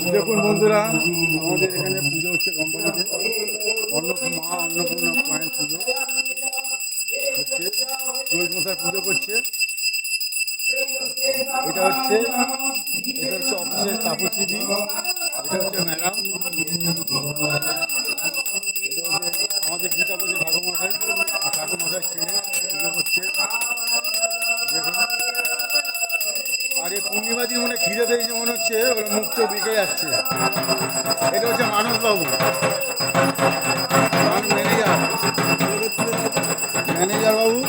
দেখুন বন্ধুরা, আমাদের এখানে পুজো হচ্ছে কোম্পানিতে। অন্নপূর্ণা মায়ের পুজো হচ্ছে, রোজ মশাই পুজো করছে। এটা হচ্ছে অফিসের তাপসিদি, এটা হচ্ছে ম্যাডাম, এটা হচ্ছে আমাদের গীতাপতি ঠাকুরমশাই আর ঠাকুরমশাই ছেলে পুজো করছে। দেখুন, আর এই পূর্ণিমাজির মনে খিদে পেয়েছে মনে হচ্ছে, মুখ চোখ বেঁকে যাচ্ছে। এটা হচ্ছে মানসবাবু, ম্যানেজার ম্যানেজার বাবু।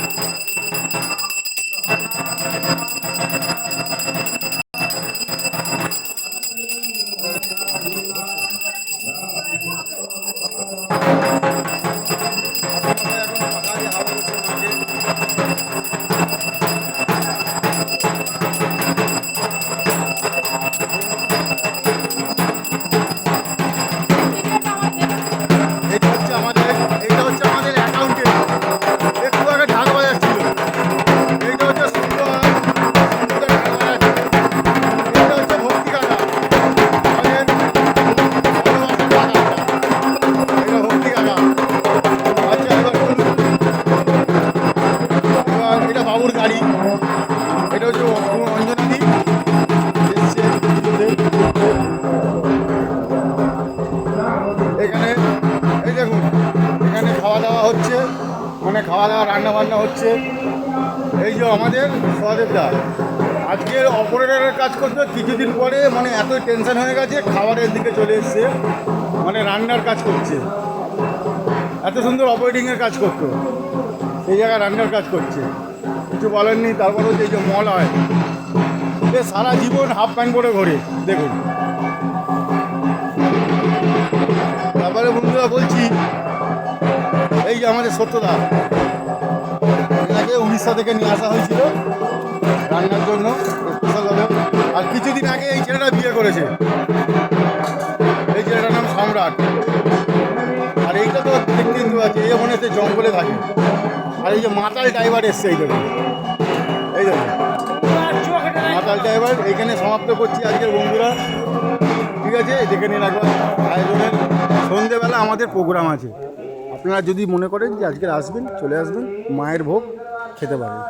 এখন ফাঁকা দিয়ে হাওয়া করছে মাঠে। এটা হচ্ছে আমাদের অ্যাকাউন্টেন্ট, একটু আগে ঢাক বাজাচ্ছিল। এইটা হচ্ছে ঢাক বাজাচ্ছে। এটা হচ্ছে ভক্তি কাকা, আমাদের এটা ভক্তি কাকা। আচ্ছা, এবার বলুন, এবার এটা বাবুর গাড়ি। এটা হচ্ছে অঞ্জনাদি এসছে পুজোতে। এখানে এই দেখুন, এখানে খাওয়া দাওয়া হচ্ছে, মানে খাওয়া দাওয়া রান্না বান্না হচ্ছে। এই যে আমাদের সহদেবদা আজকে অপারেটরের কাজ করতো, কিছুদিন পরে মানে এতই টেনশন হয়ে গেছে, খাবারের দিকে চলে এসছে, মানে রান্নার কাজ করছে। এত সুন্দর অপারেটিংয়ের কাজ করতো, সেই জায়গায় রান্নার কাজ করছে। কিছু বলেননি। তারপরে এই যে মল হয়, এ সারা জীবন হাফ প্যান্ট পরে ঘোরে। দেখুন, তারপরে বন্ধুরা বলছি, এই যে আমাদের সত্যদা, এনাকে উড়িষ্যা থেকে নিয়ে আসা হয়েছিল রান্নার জন্য স্পেশালভাবে। আর কিছুদিন আগে এই ছেলেটা বিয়ে করেছে, এই ছেলেটার নাম সম্রাট। আর এইটা তো দেখতে কিন্তু আছে, এই মনে হচ্ছে জঙ্গলে থাকে। আর এই যে মাতাল ড্রাইভার এসছে, এই দেখুন, এই দেখুন মাতাল ড্রাইভার। এইখানে সমাপ্ত করছি আজকের বন্ধুরা, ঠিক আছে? দেখে নিন একবার আয়োজনের। সন্ধেবেলা আমাদের প্রোগ্রাম আছে, আপনারা যদি মনে করেন যে আজকের আসবেন, চলে আসবেন, মায়ের ভোগ খেতে পারেন।